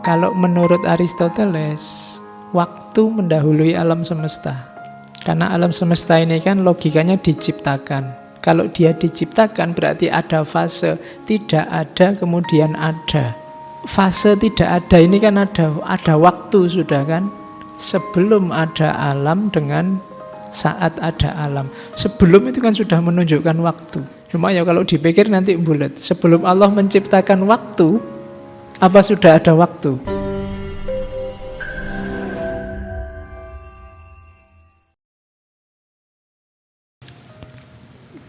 Kalau menurut Aristoteles, waktu mendahului alam semesta. Karena alam semesta ini kan logikanya diciptakan. Kalau dia diciptakan berarti ada fase, tidak ada kemudian ada. Fase tidak ada ini kan ada waktu sudah kan. Sebelum ada alam dengan saat ada alam. Sebelum itu kan sudah menunjukkan waktu. Cuma ya kalau dipikir nanti bulat. Sebelum Allah menciptakan waktu, apa sudah ada waktu?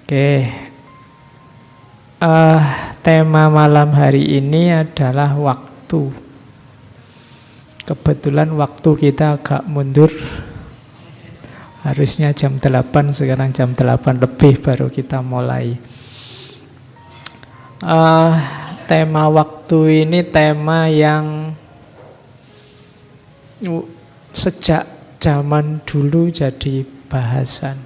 Oke, tema malam hari ini adalah waktu. Kebetulan waktu kita agak mundur. Harusnya jam 8, sekarang jam 8 lebih baru kita mulai. Tema waktu ini tema yang sejak zaman dulu jadi bahasan.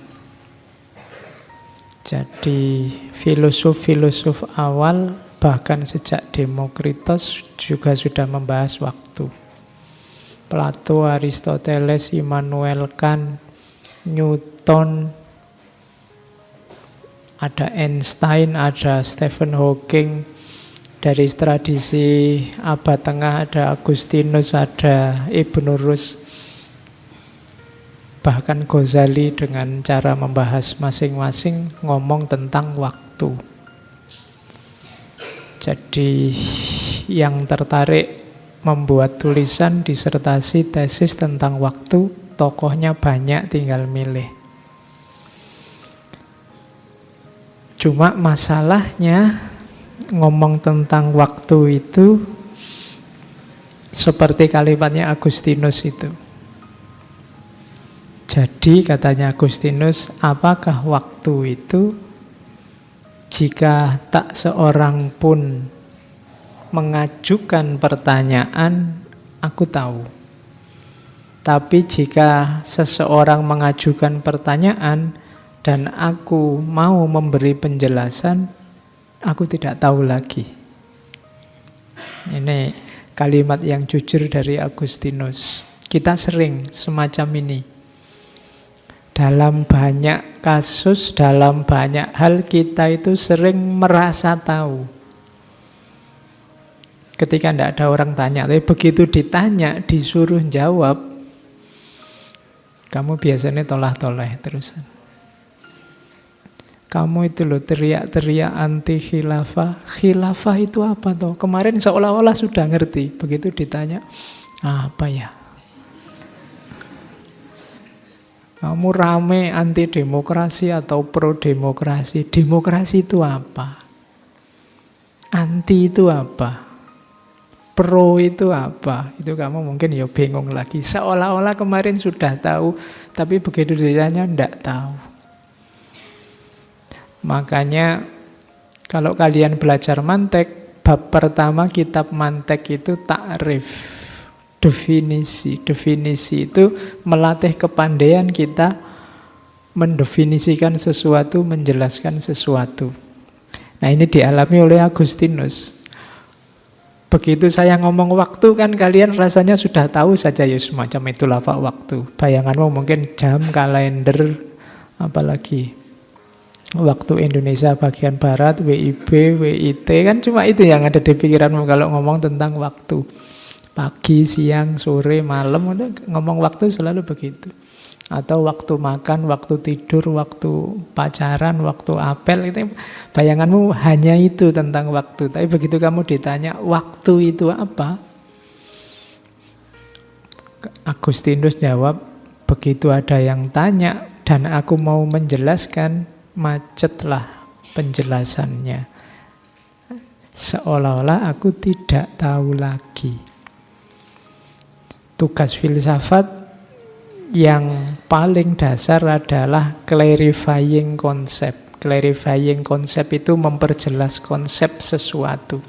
Jadi filosof-filosof awal bahkan sejak Demokritos juga sudah membahas waktu. Plato, Aristoteles, Immanuel Kant, Newton, ada Einstein, ada Stephen Hawking. Dari tradisi abad tengah ada Agustinus, ada Ibn Rus. Bahkan Ghazali dengan cara membahas masing-masing ngomong tentang waktu. Jadi yang tertarik membuat tulisan, disertasi, tesis tentang waktu, tokohnya banyak, tinggal milih. Cuma masalahnya ngomong tentang waktu itu seperti kalimatnya Agustinus itu. Jadi katanya Agustinus, apakah waktu itu jika tak seorang pun mengajukan pertanyaan, aku tahu. Tapi jika seseorang mengajukan pertanyaan dan aku mau memberi penjelasan, aku tidak tahu lagi. Ini kalimat yang jujur dari Agustinus. Kita sering semacam ini. Dalam banyak kasus, dalam banyak hal kita itu sering merasa tahu. Ketika tidak ada orang tanya, tapi begitu ditanya, disuruh jawab, kamu biasanya tolah-toleh terusan. Kamu itu loh teriak-teriak anti khilafah. Khilafah itu apa toh? Kemarin seolah-olah sudah ngerti. Begitu ditanya, apa ya? Kamu rame anti demokrasi atau pro demokrasi. Demokrasi itu apa? Anti itu apa? Pro itu apa? Itu kamu mungkin ya bingung lagi. Seolah-olah kemarin sudah tahu, tapi begitu ditanya tidak tahu. Makanya kalau kalian belajar mantek, bab pertama kitab mantek itu takrif. Definisi. Definisi itu melatih kepandaian kita mendefinisikan sesuatu, menjelaskan sesuatu. Nah ini dialami oleh Agustinus. Begitu saya ngomong waktu kan kalian rasanya sudah tahu saja ya semacam itulah Pak waktu. Bayanganmu mungkin jam, kalender, apalagi waktu Indonesia bagian Barat, WIB, WIT, kan cuma itu yang ada di pikiranmu kalau ngomong tentang waktu. Pagi, siang, sore, malam, ngomong waktu selalu begitu. Atau waktu makan, waktu tidur, waktu pacaran, waktu apel, itu bayanganmu hanya itu tentang waktu. Tapi begitu kamu ditanya, waktu itu apa? Agustinus jawab, begitu ada yang tanya dan aku mau menjelaskan, macetlah penjelasannya. Seolah-olah aku tidak tahu lagi. Tugas filsafat yang paling dasar adalah clarifying konsep. Clarifying konsep itu memperjelas konsep sesuatu.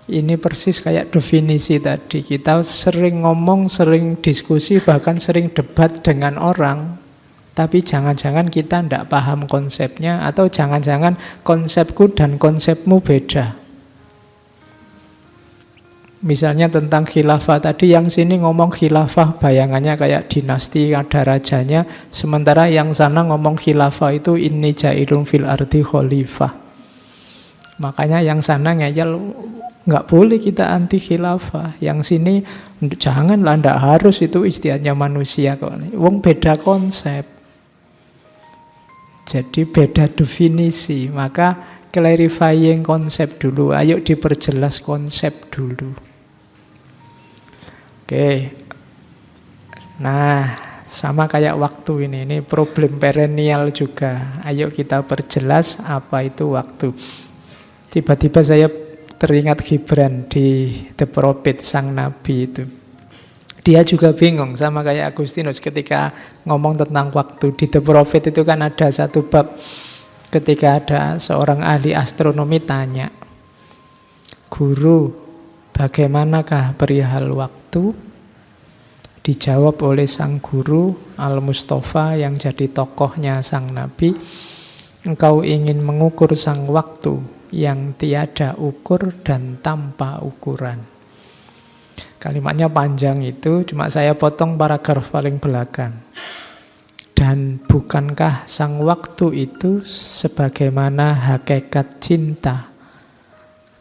Ini persis kayak definisi tadi. Kita sering ngomong, sering diskusi, bahkan sering debat dengan orang. Tapi jangan-jangan kita tidak paham konsepnya, atau jangan-jangan konsepku dan konsepmu beda. Misalnya tentang khilafah tadi, yang sini ngomong khilafah bayangannya kayak dinasti, ada rajanya, sementara yang sana ngomong khilafah itu inni ja'ilun fil ardi khalifah. Makanya yang sana ngeyel, nggak boleh kita anti khilafah. Yang sini janganlah, ndak harus, itu istiadatnya manusia kok. Wong beda konsep. Jadi beda definisi. Maka clarifying konsep dulu. Ayo diperjelas konsep dulu. Oke. Nah, sama kayak waktu ini problem perennial juga. Ayo kita perjelas apa itu waktu. Tiba-tiba saya teringat Gibran di The Prophet, sang nabi itu. Dia juga bingung sama kayak Agustinus ketika ngomong tentang waktu. Di The Prophet itu kan ada satu bab ketika ada seorang ahli astronomi tanya, "Guru, bagaimanakah perihal waktu?" Dijawab oleh sang guru Al-Mustafa yang jadi tokohnya sang nabi, "Engkau ingin mengukur sang waktu yang tiada ukur dan tanpa ukuran." Kalimatnya panjang itu, cuma saya potong paragraf paling belakang. Dan bukankah sang waktu itu sebagaimana hakikat cinta,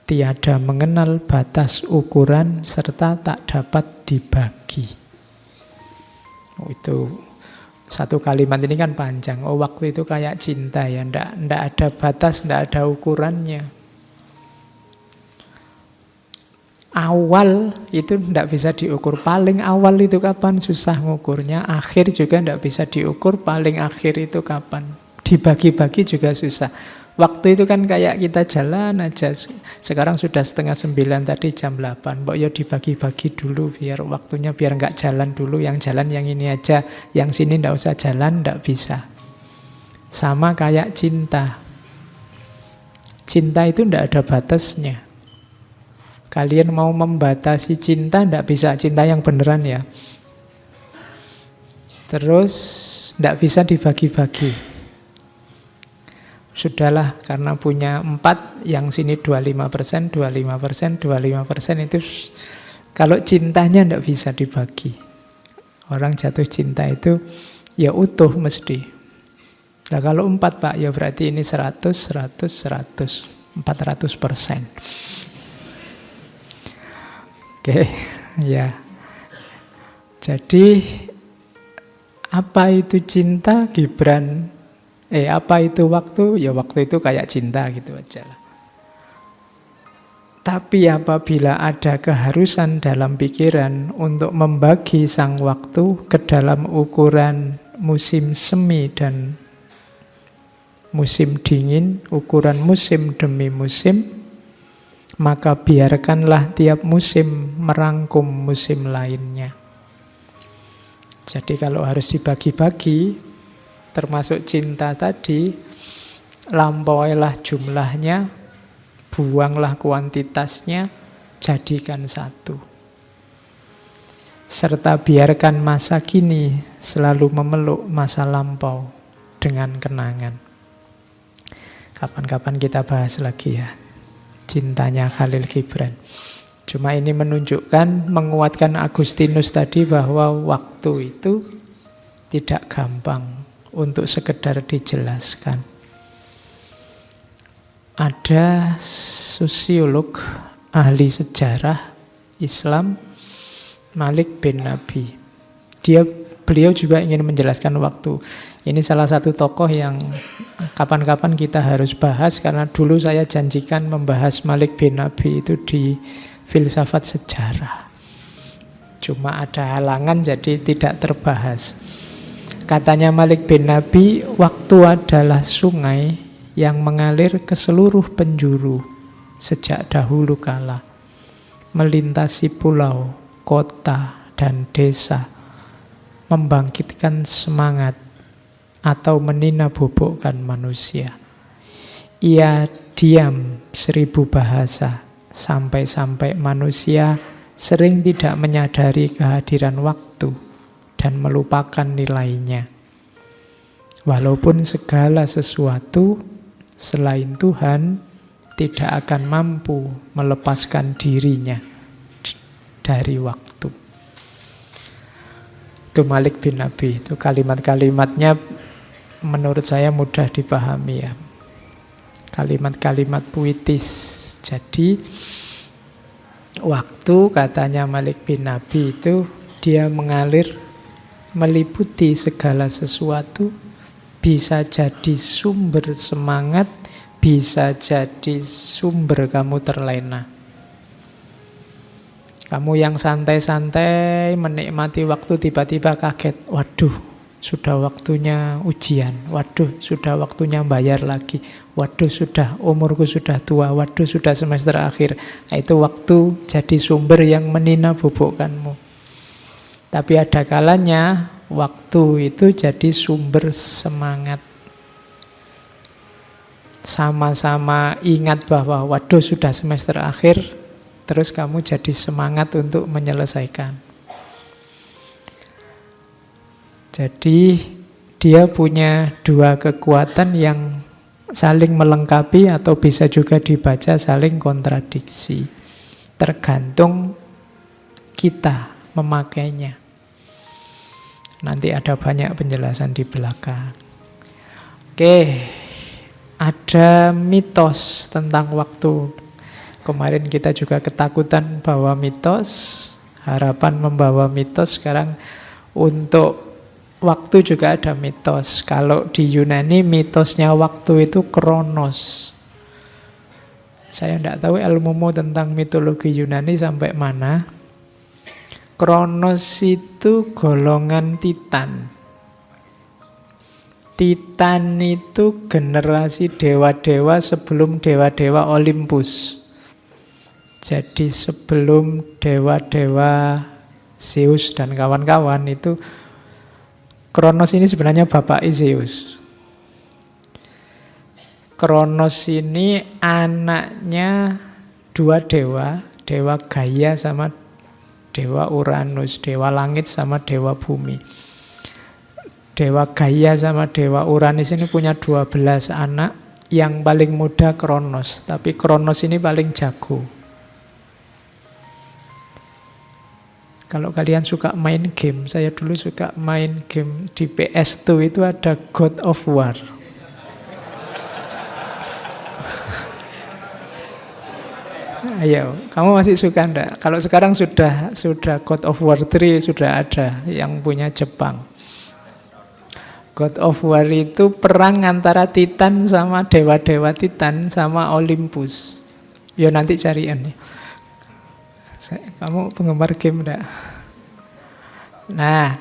tiada mengenal batas ukuran serta tak dapat dibagi. Oh, itu satu kalimat ini kan panjang. Oh, waktu itu kayak cinta ya, ndak ada batas, ndak ada ukurannya. Awal itu ndak bisa diukur. Paling awal itu kapan? Susah ngukurnya. Akhir juga ndak bisa diukur. Paling akhir itu kapan? Dibagi-bagi juga susah. Waktu itu kan kayak kita jalan aja. Sekarang sudah 8:30, tadi jam 8. Mbok ya dibagi-bagi dulu biar waktunya, biar nggak jalan dulu. Yang jalan yang ini aja, yang sini ndak usah jalan, ndak bisa. Sama kayak cinta. Cinta itu ndak ada batasnya. Kalian mau membatasi cinta, ndak bisa. Cinta yang beneran ya. Terus ndak bisa dibagi-bagi. Sudahlah, karena punya 4, yang sini 25%, 25%, 25% itu kalau cintanya ndak bisa dibagi. Orang jatuh cinta itu ya utuh mesti. Nah kalau 4 Pak, ya berarti ini 100, 100, 100, 400%. Oke, ya. Jadi apa itu cinta, Gibran? Apa itu waktu? Ya waktu itu kayak cinta gitu aja lah. Tapi apabila ada keharusan dalam pikiran untuk membagi sang waktu ke dalam ukuran musim semi dan musim dingin, ukuran musim demi musim, maka biarkanlah tiap musim merangkum musim lainnya. Jadi kalau harus dibagi-bagi, termasuk cinta tadi, lampauilah jumlahnya, buanglah kuantitasnya, jadikan satu. Serta biarkan masa kini selalu memeluk masa lampau dengan kenangan. Kapan-kapan kita bahas lagi ya, cintanya Khalil Gibran. Cuma ini menunjukkan, menguatkan Agustinus tadi bahwa waktu itu tidak gampang untuk sekedar dijelaskan. Ada sosiolog, ahli sejarah Islam, Malik bin Nabi. Beliau juga ingin menjelaskan waktu. Ini salah satu tokoh yang kapan-kapan kita harus bahas, karena dulu saya janjikan membahas Malik bin Nabi itu di filsafat sejarah. Cuma ada halangan jadi tidak terbahas. Katanya Malik bin Nabi, waktu adalah sungai yang mengalir ke seluruh penjuru sejak dahulu kala, melintasi pulau, kota, dan desa, membangkitkan semangat atau menina-bobokkan manusia. Ia diam 1000 bahasa, sampai-sampai manusia sering tidak menyadari kehadiran waktu dan melupakan nilainya. Walaupun segala sesuatu selain Tuhan tidak akan mampu melepaskan dirinya dari waktu. Itu Malik bin Nabi. Itu kalimat-kalimatnya menurut saya mudah dipahami ya. Kalimat-kalimat puitis. Jadi waktu katanya Malik bin Nabi itu dia mengalir meliputi segala sesuatu, bisa jadi sumber semangat, bisa jadi sumber kamu terlena. Kamu yang santai-santai menikmati waktu tiba-tiba kaget, waduh sudah waktunya ujian, waduh sudah waktunya bayar lagi, waduh sudah umurku sudah tua, waduh sudah semester akhir. Nah, itu waktu jadi sumber yang menina bubukkanmu. Tapi ada kalanya waktu itu jadi sumber semangat. Sama-sama ingat bahwa waduh sudah semester akhir, terus kamu jadi semangat untuk menyelesaikan. Jadi dia punya dua kekuatan yang saling melengkapi atau bisa juga dibaca saling kontradiksi. Tergantung kita memakainya. Nanti ada banyak penjelasan di belakang. Oke, ada mitos tentang waktu. Kemarin kita juga ketakutan bawa mitos, harapan membawa mitos. Sekarang untuk waktu juga ada mitos. Kalau di Yunani mitosnya waktu itu kronos. Saya tidak tahu ilmumu tentang mitologi Yunani sampai mana. Kronos itu golongan Titan. Titan itu generasi dewa-dewa sebelum dewa-dewa Olympus. Jadi sebelum dewa-dewa Zeus dan kawan-kawan itu, Kronos ini sebenarnya bapak Zeus. Kronos ini anaknya dua dewa, dewa Gaia sama dewa Uranus, dewa langit sama dewa bumi. Dewa Gaia sama dewa Uranus ini punya 12 anak, yang paling muda Kronos, tapi Kronos ini paling jago. Kalau kalian suka main game, saya dulu suka main game di PS2 itu ada God of War. Ayo, kamu masih suka enggak? Kalau sekarang sudah God of War 3 sudah ada yang punya Jepang. God of War itu perang antara Titan sama dewa-dewa Titan sama Olympus. Yo nanti carian nih. Kamu penggemar game enggak? Nah,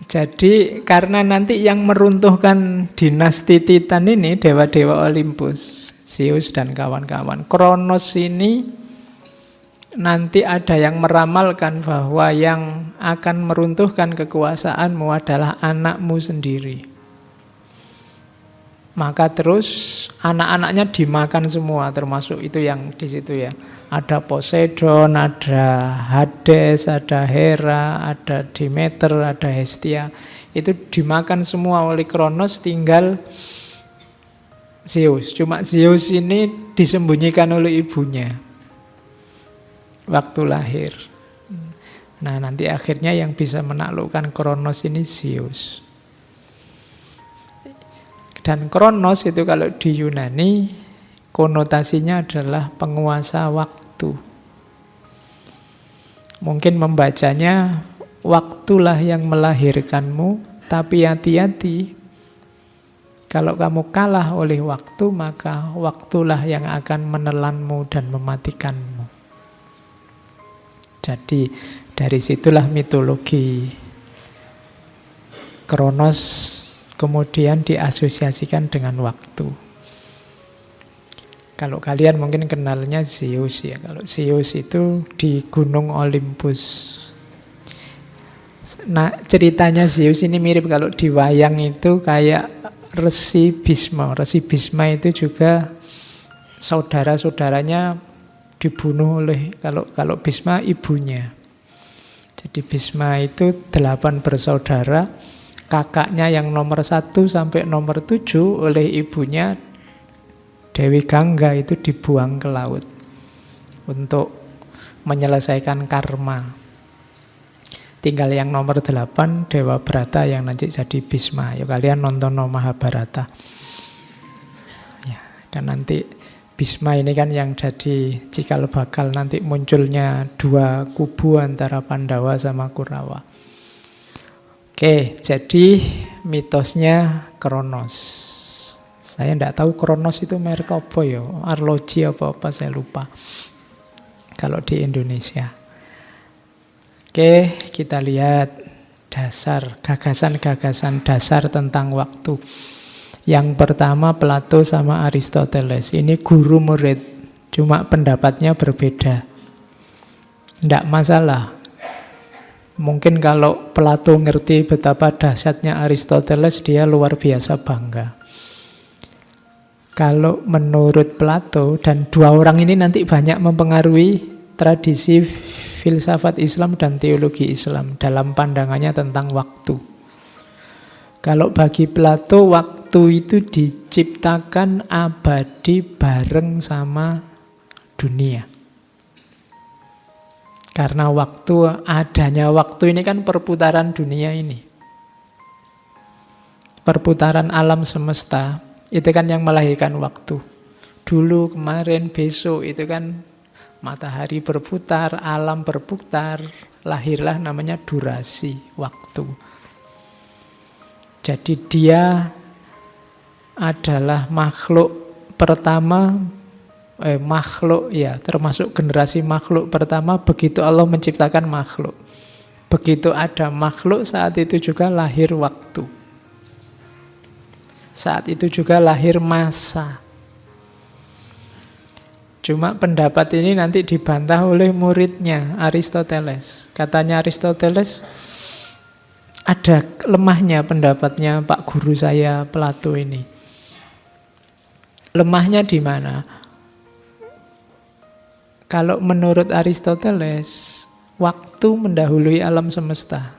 jadi karena nanti yang meruntuhkan dinasti Titan ini dewa-dewa Olympus, Zeus dan kawan-kawan. Kronos ini nanti ada yang meramalkan bahwa yang akan meruntuhkan kekuasaanmu adalah anakmu sendiri. Maka terus anak-anaknya dimakan semua, termasuk itu yang di situ ya. Ada Poseidon, ada Hades, ada Hera, ada Demeter, ada Hestia. Itu dimakan semua oleh Kronos, tinggal Zeus. Cuma Zeus ini disembunyikan oleh ibunya waktu lahir. Nah, nanti akhirnya yang bisa menaklukkan Kronos ini Zeus. Dan Kronos itu kalau di Yunani konotasinya adalah penguasa waktu. Mungkin membacanya waktulah yang melahirkanmu, tapi hati-hati. Kalau kamu kalah oleh waktu, maka waktulah yang akan menelanmu dan mematikanmu. Jadi dari situlah mitologi Kronos kemudian diasosiasikan dengan waktu. Kalau kalian mungkin kenalnya Zeus ya. Kalau Zeus itu di Gunung Olympus. Nah, ceritanya Zeus ini mirip kalau di wayang itu kayak Resi Bisma. Resi Bisma itu juga saudara-saudaranya dibunuh oleh kalau Bisma ibunya. Jadi Bisma itu 8 bersaudara. Kakaknya yang nomor 1 sampai nomor 7 oleh ibunya Dewi Gangga itu dibuang ke laut untuk menyelesaikan karma. Tinggal yang nomor 8, Dewa Brata yang nanti jadi Bhisma. Yuk kalian nonton Mahabharata. Ya, dan nanti Bhisma ini kan yang jadi cikal bakal nanti munculnya dua kubu antara Pandawa sama Kurawa. Oke, jadi mitosnya Kronos. Saya tidak tahu Kronos itu merek apa ya, arloji apa saya lupa. Kalau di Indonesia. Oke, kita lihat dasar, gagasan-gagasan dasar tentang waktu. Yang pertama Plato sama Aristoteles. Ini guru murid, cuma pendapatnya berbeda. Tidak masalah. Mungkin kalau Plato ngerti betapa dahsyatnya Aristoteles, dia luar biasa bangga. Kalau menurut Plato, dan dua orang ini nanti banyak mempengaruhi tradisi filsafat Islam dan teologi Islam dalam pandangannya tentang waktu. Kalau bagi Plato, waktu itu diciptakan abadi bareng sama dunia. Karena adanya waktu ini kan perputaran dunia ini. Perputaran alam semesta, itu kan yang melahirkan waktu. Dulu, kemarin, besok, itu kan matahari berputar, alam berputar, lahirlah namanya durasi, waktu. Jadi dia adalah makhluk pertama, termasuk generasi makhluk pertama begitu Allah menciptakan makhluk. Begitu ada makhluk, saat itu juga lahir waktu. Saat itu juga lahir masa. Cuma pendapat ini nanti dibantah oleh muridnya Aristoteles. Katanya Aristoteles, ada lemahnya pendapatnya Pak Guru saya Plato ini. Lemahnya di mana? Kalau menurut Aristoteles, waktu mendahului alam semesta.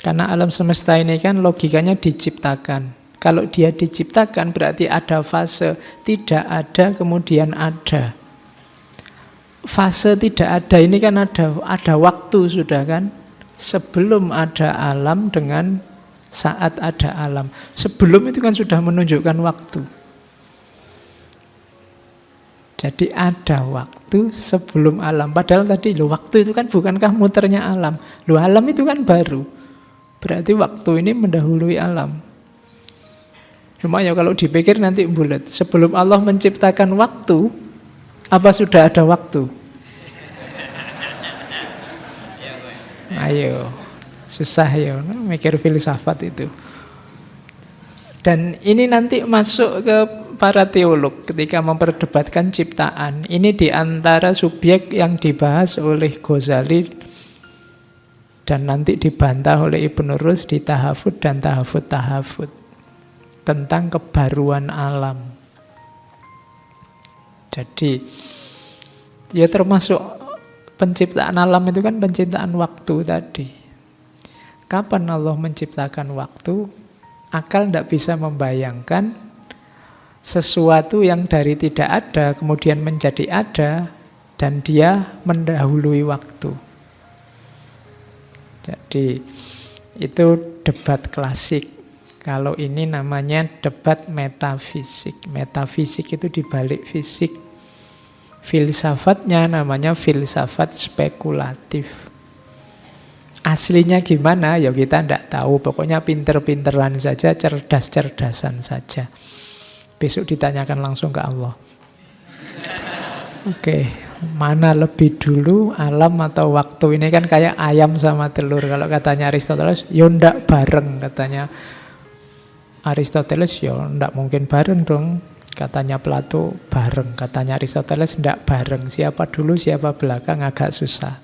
Karena alam semesta ini kan logikanya diciptakan. Kalau dia diciptakan berarti ada fase, tidak ada kemudian ada. Fase tidak ada ini kan ada waktu sudah kan. Sebelum ada alam dengan saat ada alam. Sebelum itu kan sudah menunjukkan waktu. Jadi ada waktu sebelum alam. Padahal tadi waktu itu kan bukankah muternya alam. Alam itu kan baru. Berarti waktu ini mendahului alam. Cuma ya kalau dipikir nanti bulat. Sebelum Allah menciptakan waktu, apa sudah ada waktu? Ayo, susah ya, mikir filsafat itu. Dan ini nanti masuk ke para teolog ketika memperdebatkan ciptaan. Ini diantara subjek yang dibahas oleh Ghazali dan nanti dibantah oleh Ibnu Rus di Tahafud dan Tahafud tentang kebaruan alam. Jadi ya termasuk penciptaan alam itu kan penciptaan waktu tadi. Kapan Allah menciptakan waktu? Akal tidak bisa membayangkan sesuatu yang dari tidak ada kemudian menjadi ada dan dia mendahului waktu. Jadi itu debat klasik. Kalau ini namanya debat metafisik. Metafisik itu dibalik fisik. Filsafatnya namanya filsafat spekulatif. Aslinya gimana? Ya kita tidak tahu. Pokoknya pinter-pinteran saja, cerdas-cerdasan saja. Besok ditanyakan langsung ke Allah. Oke, mana lebih dulu alam atau waktu? Ini kan kayak ayam sama telur. Kalau katanya Aristoteles, ya ndak bareng katanya. Aristoteles ya ndak mungkin bareng dong. Katanya Plato bareng. Katanya Aristoteles ndak bareng. Siapa dulu siapa belakang agak susah.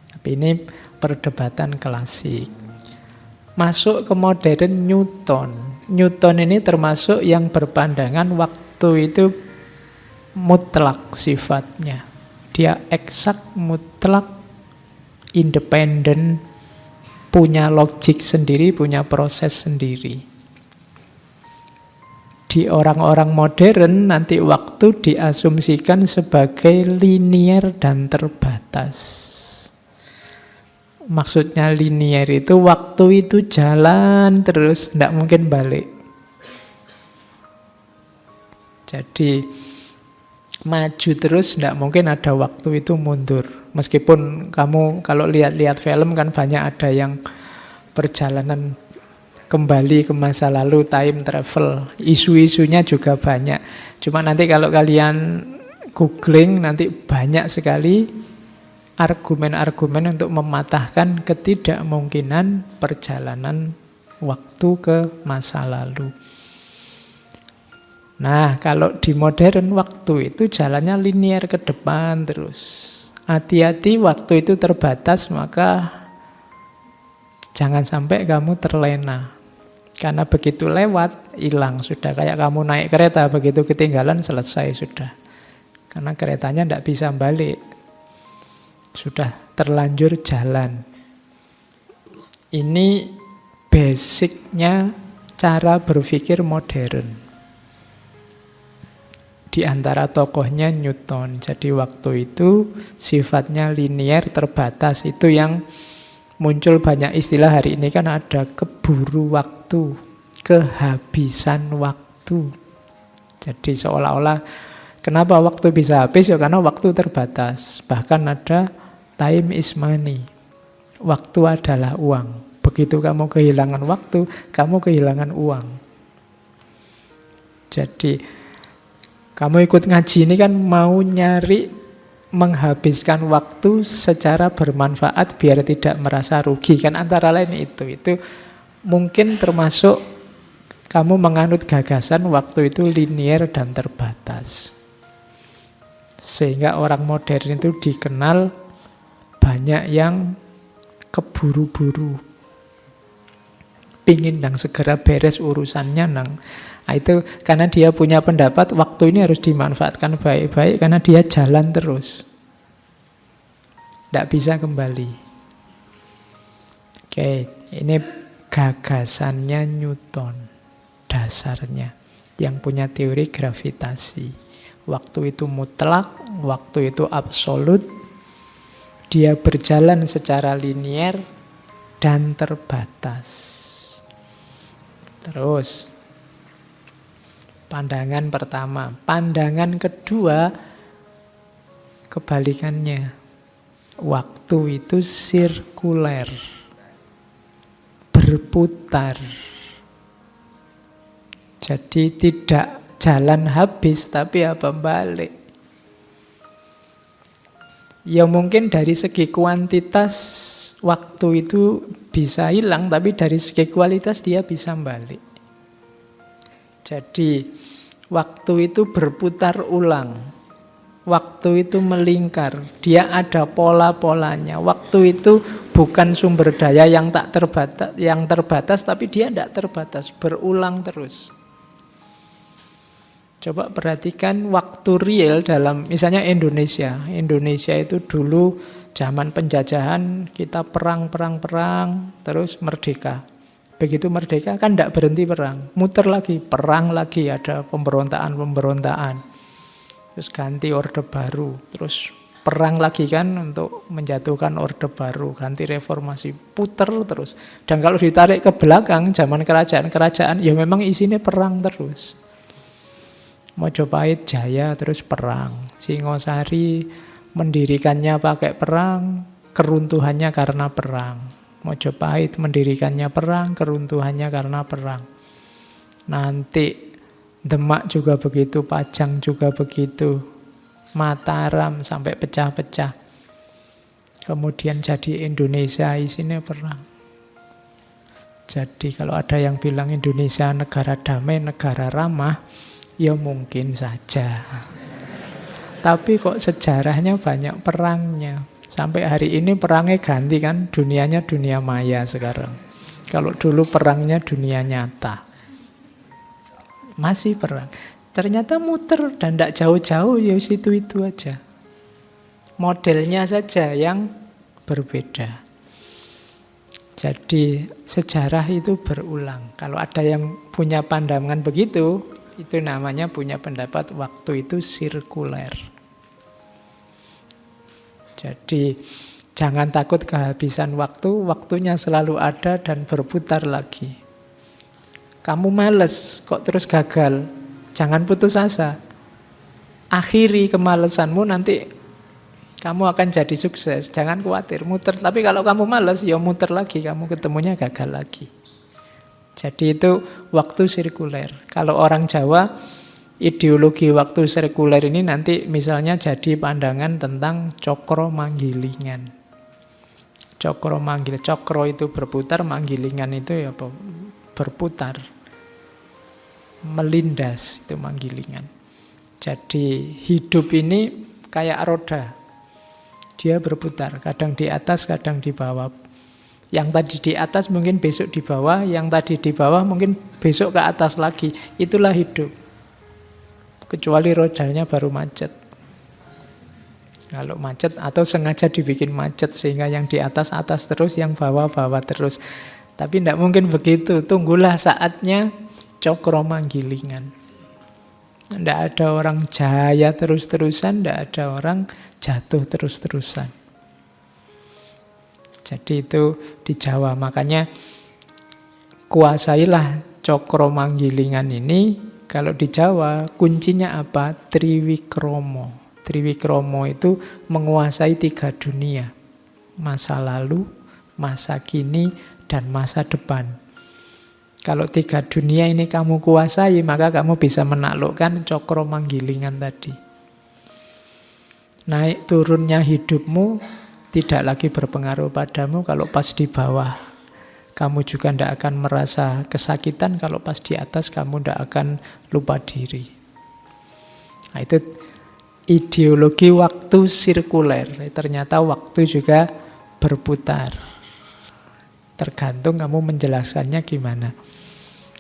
Tapi ini perdebatan klasik. Masuk ke modern Newton. Newton ini termasuk yang berpandangan waktu itu mutlak sifatnya. Dia eksak, mutlak, independen, punya logik sendiri, punya proses sendiri. Di orang-orang modern nanti waktu diasumsikan sebagai linier dan terbatas. Maksudnya linier itu waktu itu jalan terus, tidak mungkin balik. Jadi maju terus, tidak mungkin ada waktu itu mundur. Meskipun kamu kalau lihat-lihat film kan banyak ada yang perjalanan kembali ke masa lalu, time travel. Isu-isunya juga banyak. Cuma nanti kalau kalian googling, nanti banyak sekali argumen-argumen untuk mematahkan ketidakmungkinan perjalanan waktu ke masa lalu. Nah, kalau di modern waktu itu jalannya linier ke depan terus. Hati-hati waktu itu terbatas, maka jangan sampai kamu terlena. Karena begitu lewat, hilang sudah. Kayak kamu naik kereta, begitu ketinggalan, selesai sudah. Karena keretanya tidak bisa balik. Sudah terlanjur jalan. Ini basicnya cara berpikir modern. Di antara tokohnya Newton. Jadi waktu itu sifatnya linier, terbatas. Itu yang muncul banyak istilah hari ini kan ada keburu waktu, kehabisan waktu. Jadi seolah-olah kenapa waktu bisa habis? Ya karena waktu terbatas. Bahkan ada time is money. Waktu adalah uang. Begitu kamu kehilangan waktu, kamu kehilangan uang. Jadi kamu ikut ngaji ini kan mau nyari menghabiskan waktu secara bermanfaat biar tidak merasa rugi, kan antara lain itu mungkin termasuk kamu menganut gagasan waktu itu linier dan terbatas, sehingga orang modern itu dikenal banyak yang keburu-buru, pingin nang segera beres urusannya nang. Nah, itu karena dia punya pendapat waktu ini harus dimanfaatkan baik-baik karena dia jalan terus. Tidak bisa kembali. Oke, ini gagasannya Newton. Dasarnya. Yang punya teori gravitasi. Waktu itu mutlak, waktu itu absolut. Dia berjalan secara linier dan terbatas. Terus pandangan pertama. Pandangan kedua, kebalikannya. Waktu itu sirkuler, berputar. Jadi tidak jalan habis, tapi apa balik. Ya mungkin dari segi kuantitas waktu itu bisa hilang, tapi dari segi kualitas dia bisa balik. Jadi waktu itu berputar ulang. Waktu itu melingkar. Dia ada pola-polanya. Waktu itu bukan sumber daya yang tak terbatas, yang terbatas, tapi dia tidak terbatas, berulang terus. Coba perhatikan waktu real dalam misalnya Indonesia. Indonesia itu dulu zaman penjajahan kita perang, terus merdeka. Begitu merdeka kan tidak berhenti perang, muter lagi, perang lagi, ada pemberontakan. Terus ganti orde baru, terus perang lagi kan untuk menjatuhkan orde baru, ganti reformasi, puter terus. Dan kalau ditarik ke belakang zaman kerajaan-kerajaan, ya memang isinya perang terus. Majapahit jaya terus perang, Singosari mendirikannya pakai perang, keruntuhannya karena perang. Majapahit mendirikannya perang, keruntuhannya karena perang. Nanti Demak juga begitu, Pajang juga begitu, Mataram sampai pecah-pecah. Kemudian jadi Indonesia isinya perang. Jadi kalau ada yang bilang Indonesia negara damai, negara ramah, ya mungkin saja. Tapi kok sejarahnya banyak perangnya. Sampai hari ini perangnya ganti kan, dunianya dunia maya sekarang. Kalau dulu perangnya dunia nyata. Masih perang. Ternyata muter dan tidak jauh-jauh, ya situ-itu aja. Modelnya saja yang berbeda. Jadi sejarah itu berulang. Kalau ada yang punya pandangan begitu, Itu namanya punya pendapat waktu itu sirkuler. Jadi jangan takut kehabisan waktu, waktunya selalu ada dan berputar lagi. Kamu males, kok terus gagal? Jangan putus asa. Akhiri kemalesanmu, nanti kamu akan jadi sukses. Jangan khawatir, muter. Tapi kalau kamu males, ya muter lagi, kamu ketemunya gagal lagi. Jadi itu waktu sirkuler. Kalau orang Jawa, ideologi waktu sirkuler ini nanti misalnya jadi pandangan tentang cokro manggilingan. Cokro manggil, cokro itu berputar, manggilingan itu ya berputar. Melindas itu manggilingan. Jadi hidup ini kayak roda. Dia berputar, kadang di atas, kadang di bawah. Yang tadi di atas mungkin besok di bawah, yang tadi di bawah mungkin besok ke atas lagi. Itulah hidup. Kecuali rodanya baru macet. Kalau macet atau sengaja dibikin macet sehingga yang di atas terus, yang bawah terus. Tapi tidak mungkin begitu. Tunggulah saatnya cokro manggilingan. Tidak ada orang jaya terus-terusan, tidak ada orang jatuh terus-terusan. Jadi itu di Jawa, makanya kuasailah cokro manggilingan ini. Kalau di Jawa kuncinya apa? Triwikromo. Triwikromo itu menguasai 3 dunia. Masa lalu, masa kini, dan masa depan. Kalau 3 dunia ini kamu kuasai, maka kamu bisa menaklukkan cokro manggilingan tadi. Naik turunnya hidupmu tidak lagi berpengaruh padamu kalau pas di bawah. Kamu juga tidak akan merasa kesakitan kalau pas di atas kamu tidak akan lupa diri. Nah, itu ideologi waktu sirkuler. Ternyata waktu juga berputar. Tergantung kamu menjelaskannya gimana.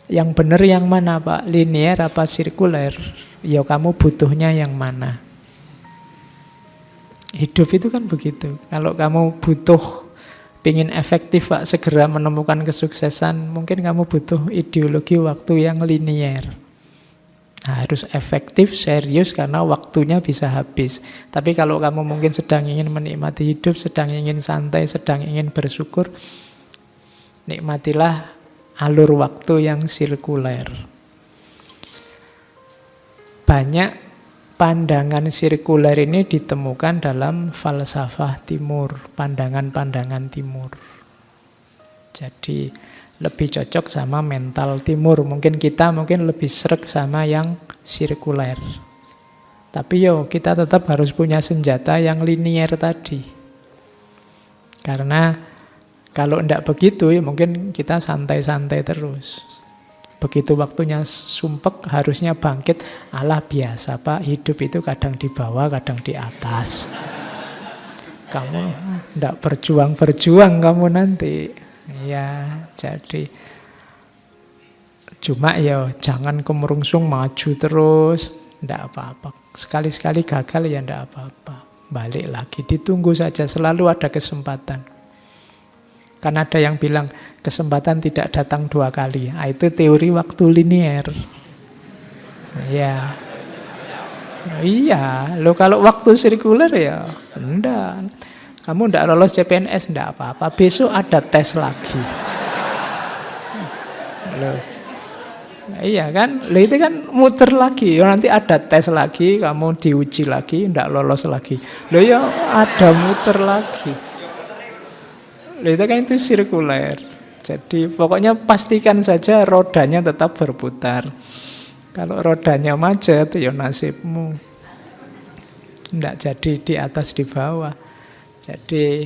Yang benar yang mana, Pak? Linear apa sirkuler? Ya kamu butuhnya yang mana? Hidup itu kan begitu. Kalau kamu butuh, pingin efektif, Pak, segera menemukan kesuksesan, mungkin kamu butuh ideologi waktu yang linear. Nah, harus efektif, serius, karena waktunya bisa habis. Tapi kalau kamu mungkin sedang ingin menikmati hidup, sedang ingin santai, sedang ingin bersyukur, nikmatilah alur waktu yang sirkuler. Banyak pandangan sirkuler ini ditemukan dalam falsafah timur, pandangan-pandangan timur. Jadi lebih cocok sama mental timur. Mungkin kita lebih sreg sama yang sirkuler. Tapi kita tetap harus punya senjata yang linier tadi. Karena kalau tidak begitu ya mungkin kita santai-santai terus. Begitu waktunya sumpek, harusnya bangkit. Alah biasa, Pak, hidup itu kadang di bawah, kadang di atas. Kamu tidak berjuang kamu nanti. Ya, jadi cuma jangan kemerungsung maju terus. Tidak apa-apa. Sekali-sekali gagal ya tidak apa-apa. Balik lagi, ditunggu saja, selalu ada kesempatan. Kan ada yang bilang kesempatan tidak datang 2 kali. Nah, itu teori waktu linier. Ya. Iya, kalau waktu sirkuler ya enggak. Kamu enggak lolos CPNS enggak apa-apa. Besok ada tes lagi. Loh. Iya kan? Loh, itu kan muter lagi. Nanti ada tes lagi, kamu diuji lagi, enggak lolos lagi. Loh ya ada muter lagi. Itu kan itu sirkuler. Jadi pokoknya pastikan saja rodanya tetap berputar. Kalau rodanya macet, ya nasibmu. Tidak jadi di atas di bawah. Jadi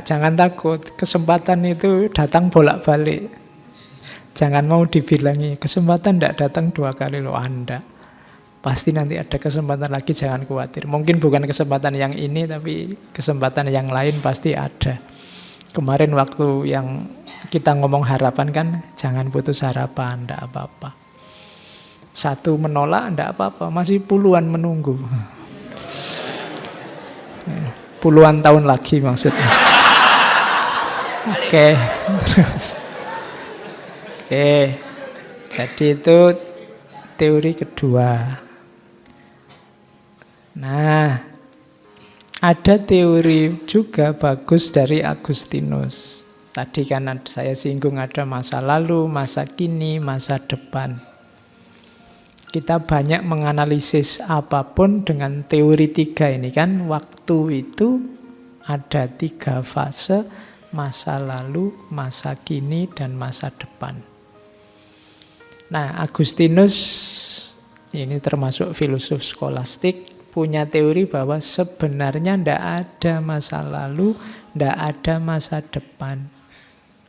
jangan takut. Kesempatan itu datang bolak-balik. Jangan mau dibilangi kesempatan tidak datang 2 kali loh Anda. Pasti nanti ada kesempatan lagi, jangan khawatir. Mungkin bukan kesempatan yang ini, tapi kesempatan yang lain pasti ada. Kemarin waktu yang kita ngomong harapan kan, jangan putus harapan, enggak apa-apa. 1 menolak, enggak apa-apa, masih puluhan menunggu. Puluhan tahun lagi maksudnya. Oke. Oke. Jadi itu teori kedua. Nah, ada teori juga bagus dari Agustinus. Tadi kan saya singgung ada masa lalu, masa kini, masa depan. Kita banyak menganalisis apapun dengan teori tiga ini kan. Waktu itu ada 3 fase, masa lalu, masa kini, dan masa depan. Nah, Agustinus ini termasuk filosof skolastik, punya teori bahwa sebenarnya tidak ada masa lalu, tidak ada masa depan.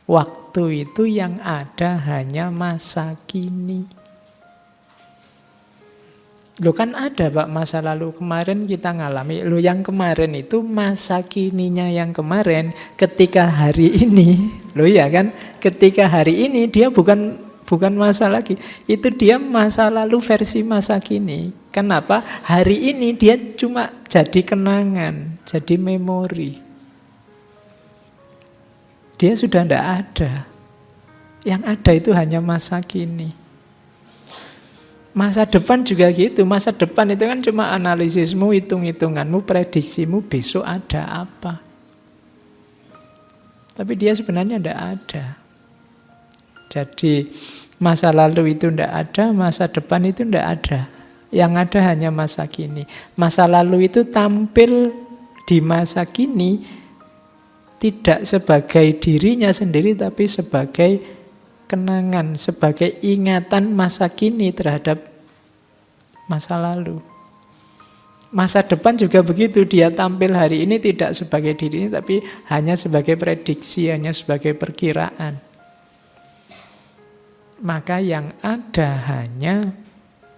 Waktu itu yang ada hanya masa kini. Loh kan ada Pak masa lalu, kemarin kita ngalami. Loh yang kemarin itu masa kininya yang kemarin, ketika hari ini. Loh ya kan, ketika hari ini dia bukan masa lagi. Itu dia masa lalu versi masa kini. Kenapa? Hari ini dia cuma jadi kenangan, jadi memori. Dia sudah tidak ada. Yang ada itu hanya masa kini. Masa depan juga gitu. Masa depan itu kan cuma analisismu, hitung-hitunganmu, prediksimu besok ada apa. Tapi dia sebenarnya tidak ada. Jadi masa lalu itu tidak ada, masa depan itu tidak ada. Yang ada hanya masa kini. Masa lalu itu tampil di masa kini tidak sebagai dirinya sendiri, tapi sebagai kenangan, sebagai ingatan masa kini terhadap masa lalu. Masa depan juga begitu, dia tampil hari ini tidak sebagai dirinya, tapi hanya sebagai prediksi, hanya sebagai perkiraan. Maka yang ada hanya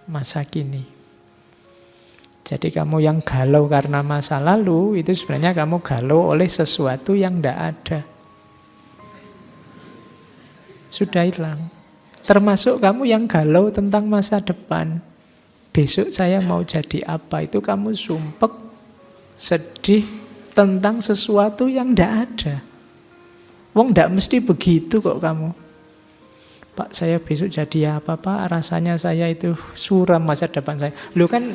masa kini. Jadi kamu yang galau karena masa lalu, itu sebenarnya kamu galau oleh sesuatu yang tidak ada. Sudah hilang. Termasuk kamu yang galau tentang masa depan. Besok saya mau jadi apa, itu kamu sumpek, sedih tentang sesuatu yang tidak ada. Wong tidak mesti begitu kok kamu. Pak, saya besok jadi apa Pak? Rasanya saya itu suram masa depan saya. Loh kan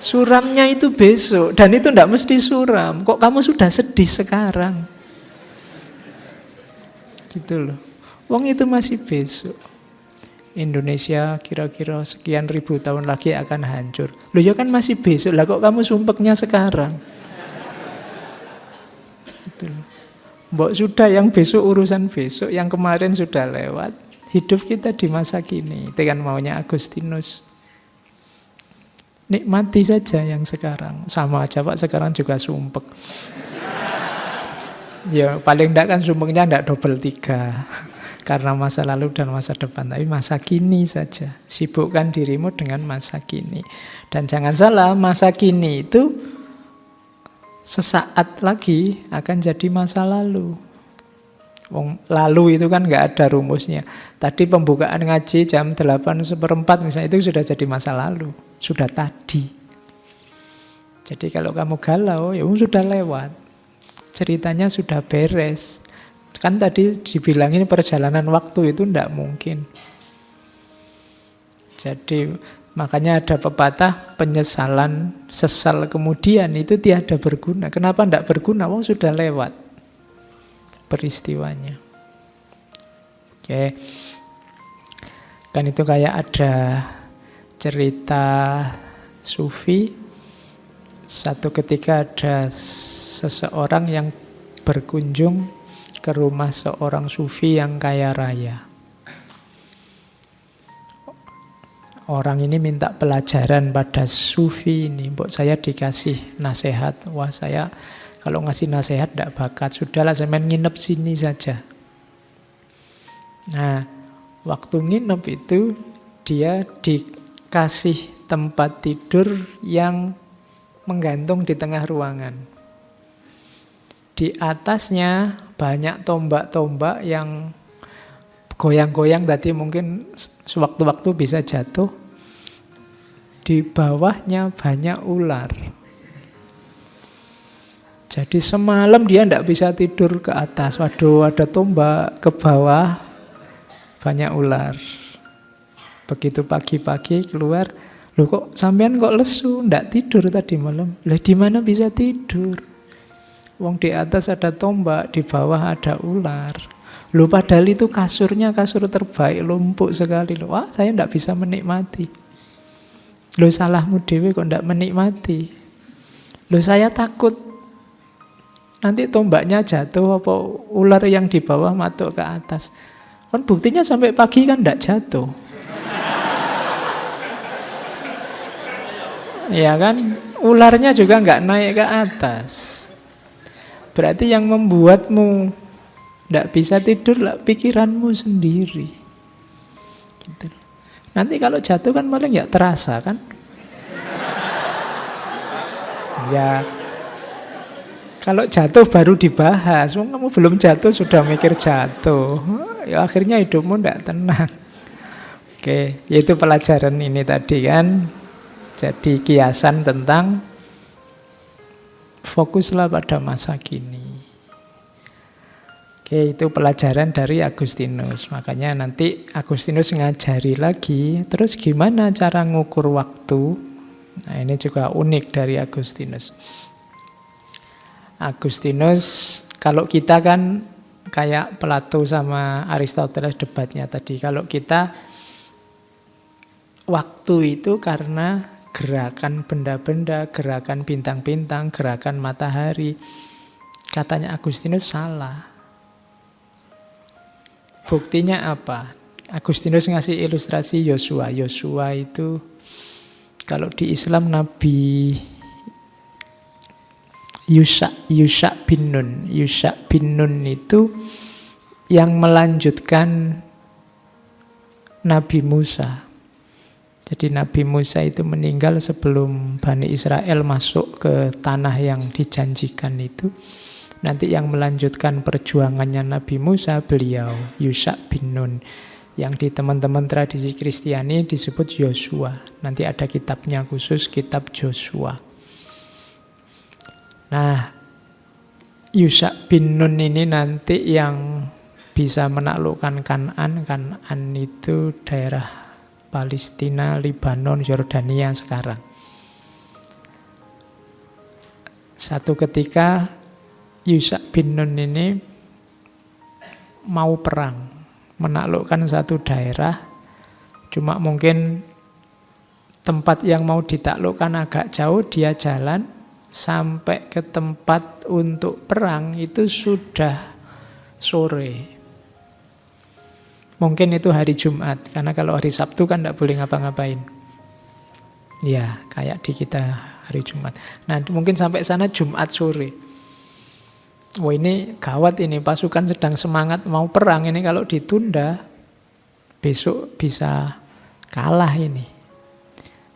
suramnya itu besok, dan itu tidak mesti suram. Kok kamu sudah sedih sekarang? Gitu loh. Wong itu masih besok. Indonesia kira-kira sekian ribu tahun lagi akan hancur. Loh ya kan masih besok, lah kok kamu sumpeknya sekarang? Gitu loh. Mbok sudah yang besok urusan besok, yang kemarin sudah lewat. Hidup kita di masa kini, itu kan maunya Agustinus. Nikmati saja yang sekarang. Sama aja Pak, sekarang juga sumpek. Ya paling enggak kan sumpeknya enggak double 3. Karena masa lalu dan masa depan. Tapi masa kini saja. Sibukkan dirimu dengan masa kini. Dan jangan salah, masa kini itu sesaat lagi akan jadi masa lalu. Lalu itu kan enggak ada rumusnya. Tadi pembukaan ngaji jam 8:04 misalnya, itu sudah jadi masa lalu. Sudah tadi. Jadi kalau kamu galau, ya sudah lewat. Ceritanya sudah beres. Kan tadi dibilangin perjalanan waktu itu tidak mungkin. Jadi makanya ada pepatah, penyesalan sesal kemudian itu tiada berguna. Kenapa tidak berguna? Wong sudah lewat peristiwanya. Oke. Kan itu kayak ada cerita sufi. Satu ketika ada seseorang yang berkunjung ke rumah seorang sufi yang kaya raya. Orang ini minta pelajaran pada sufi ini. Mbok saya dikasih nasihat. Wah saya kalau ngasih nasihat tidak bakat. Sudahlah saya main nginep sini saja. Nah waktu nginep itu dia dikasih tempat tidur yang menggantung di tengah ruangan. Di atasnya banyak tombak-tombak yang goyang-goyang tadi mungkin sewaktu-waktu bisa jatuh. Di bawahnya banyak ular. Jadi semalam dia tidak bisa tidur ke atas. Waduh, ada tombak, ke bawah banyak ular. Begitu pagi-pagi keluar, loh kok sampean kok lesu, ndak tidur tadi malam. Lah di mana bisa tidur? Wong di atas ada tombak, di bawah ada ular. Loh padahal itu kasurnya kasur terbaik, empuk sekali. Loh, wah saya ndak bisa menikmati. Loh salahmu dewe kok ndak menikmati. Loh saya takut nanti tombaknya jatuh apa ular yang di bawah matuk ke atas. Kan buktinya sampai pagi kan ndak jatuh. Ya kan, ularnya juga nggak naik ke atas. Berarti yang membuatmu nggak bisa tidur lah pikiranmu sendiri. Gitu. Nanti kalau jatuh kan paling ya terasa kan. Ya, kalau jatuh baru dibahas. Kamu belum jatuh sudah mikir jatuh. Ya akhirnya hidupmu nggak tenang. Oke, yaitu pelajaran ini tadi kan. Jadi kiasan tentang fokuslah pada masa kini. Oke, itu pelajaran dari Agustinus. Makanya nanti Agustinus ngajari lagi, terus gimana cara ngukur waktu. Nah ini juga unik dari Agustinus. Agustinus, kalau kita kan kayak Plato sama Aristoteles debatnya tadi. Kalau kita, waktu itu karena gerakan benda-benda, gerakan bintang-bintang, gerakan matahari. Katanya Agustinus salah. Buktinya apa? Agustinus ngasih ilustrasi Yosua. Yosua itu kalau di Islam Nabi Yusha bin Nun. Yusha bin Nun itu yang melanjutkan Nabi Musa. Jadi Nabi Musa itu meninggal sebelum Bani Israel masuk ke tanah yang dijanjikan itu. Nanti yang melanjutkan perjuangannya Nabi Musa beliau Yusha bin Nun. Yang di teman-teman tradisi Kristiani disebut Yosua. Nanti ada kitabnya khusus, kitab Joshua. Nah, Yusha bin Nun ini nanti yang bisa menaklukkan Kan'an. Kan'an itu daerah Palestina, Libanon, Yordania sekarang. Satu ketika Yusha bin Nun ini mau perang, menaklukkan satu daerah, cuma mungkin tempat yang mau ditaklukkan agak jauh, dia jalan sampai ke tempat untuk perang itu sudah sore. Mungkin itu hari Jumat, karena kalau hari Sabtu kan tidak boleh ngapa-ngapain. Ya, kayak di kita hari Jumat. Nah, mungkin sampai sana Jumat sore. Wah ini gawat ini, pasukan sedang semangat mau perang ini, kalau ditunda besok bisa kalah ini.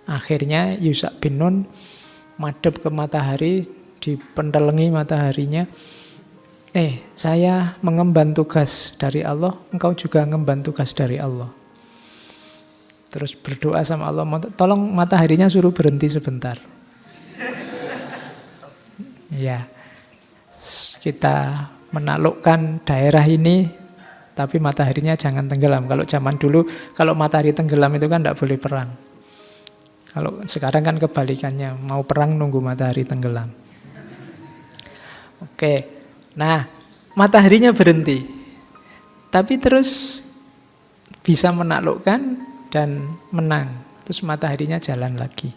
Akhirnya Yusha bin Nun madep ke matahari, dipentelengi mataharinya. Saya mengemban tugas dari Allah, engkau juga mengemban tugas dari Allah. Terus berdoa sama Allah, tolong mataharinya suruh berhenti sebentar. Ya, kita menaklukkan daerah ini, tapi mataharinya jangan tenggelam. Kalau zaman dulu, kalau matahari tenggelam itu kan tidak boleh perang. Kalau sekarang kan kebalikannya, mau perang nunggu matahari tenggelam. Oke. Nah, mataharinya berhenti. Tapi terus bisa menaklukkan dan menang. Terus mataharinya jalan lagi.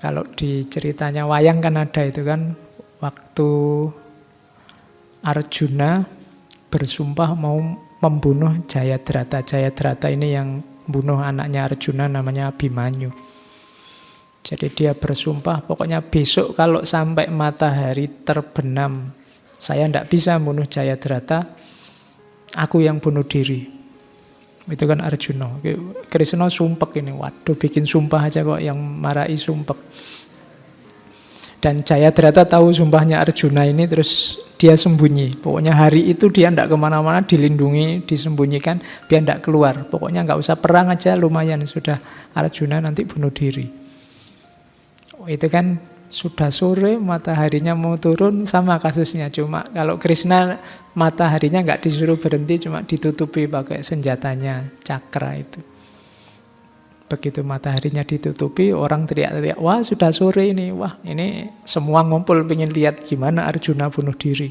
Kalau di ceritanya wayang kan ada itu kan, waktu Arjuna bersumpah mau membunuh Jayadrata. Jayadrata ini yang bunuh anaknya Arjuna namanya Abhimanyu. Jadi dia bersumpah, pokoknya besok kalau sampai matahari terbenam, saya tidak bisa bunuh Jayadrata, aku yang bunuh diri. Itu kan Arjuna. Krishna sumpek ini, waduh bikin sumpah aja kok yang marahi sumpek. Dan Jayadrata tahu sumpahnya Arjuna ini, terus dia sembunyi. Pokoknya hari itu dia tidak kemana-mana, dilindungi, disembunyikan, biar tidak keluar. Pokoknya nggak usah perang aja, lumayan sudah Arjuna nanti bunuh diri. Itu kan sudah sore, mataharinya mau turun, sama kasusnya. Cuma kalau Krishna mataharinya nggak disuruh berhenti, cuma ditutupi pakai senjatanya cakra itu. Begitu mataharinya ditutupi, orang teriak-teriak, wah sudah sore ini, wah ini semua ngumpul pengen lihat gimana Arjuna bunuh diri.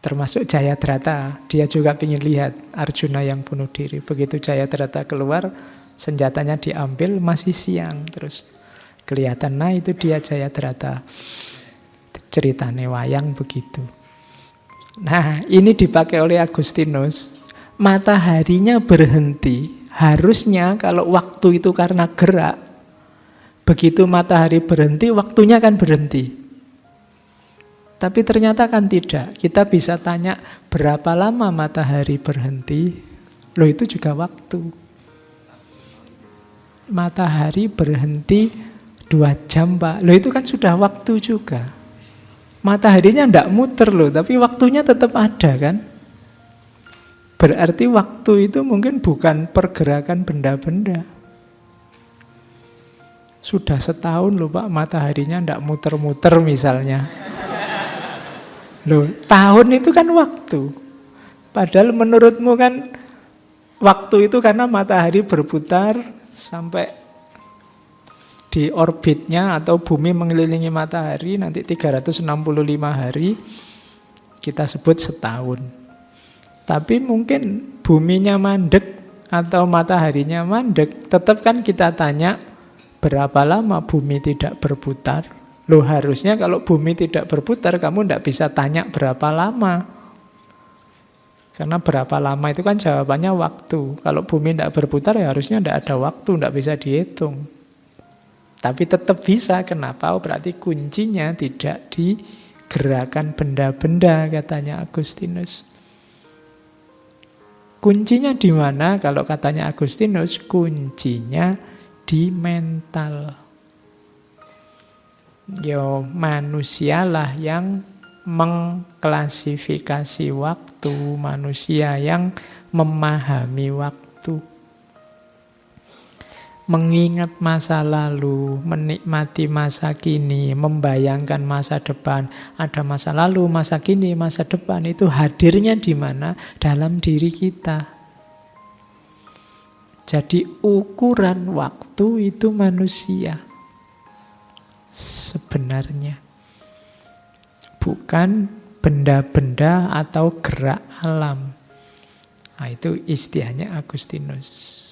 Termasuk Jayadrata, dia juga pengen lihat Arjuna yang bunuh diri. Begitu Jayadrata keluar, senjatanya diambil, masih siang. Terus kelihatan, nah itu dia Jayadrata. Ceritanya wayang begitu. Nah ini dipakai oleh Agustinus. Mataharinya berhenti. Harusnya kalau waktu itu karena gerak, begitu matahari berhenti, waktunya kan berhenti. Tapi ternyata kan tidak. Kita bisa tanya berapa lama matahari berhenti. Loh itu juga waktu. Matahari berhenti 2 jam Pak. Loh itu kan sudah waktu juga. Mataharinya enggak muter loh, tapi waktunya tetap ada kan. Berarti waktu itu mungkin bukan pergerakan benda-benda. Sudah setahun loh Pak, mataharinya enggak muter-muter misalnya. Loh, tahun itu kan waktu. Padahal menurutmu kan waktu itu karena matahari berputar sampai di orbitnya atau bumi mengelilingi matahari nanti 365 hari, kita sebut setahun. Tapi mungkin buminya mandek atau mataharinya mandek, tetap kan kita tanya berapa lama bumi tidak berputar. Loh harusnya kalau bumi tidak berputar kamu tidak bisa tanya berapa lama. Karena berapa lama itu kan jawabannya waktu. Kalau bumi tidak berputar ya harusnya tidak ada waktu, tidak bisa dihitung. Tapi tetap bisa, kenapa? Oh, berarti kuncinya tidak di gerakan benda-benda katanya Agustinus. Kuncinya di mana? Kalau katanya Agustinus, kuncinya di mental. Yo, manusialah yang mengklasifikasi waktu, manusia yang memahami waktu. Mengingat masa lalu, menikmati masa kini, membayangkan masa depan. Ada masa lalu, masa kini, masa depan. Itu hadirnya di mana? Dalam diri kita. Jadi ukuran waktu itu manusia. Sebenarnya. Bukan benda-benda atau gerak alam. Nah, itu istilahnya Agustinus.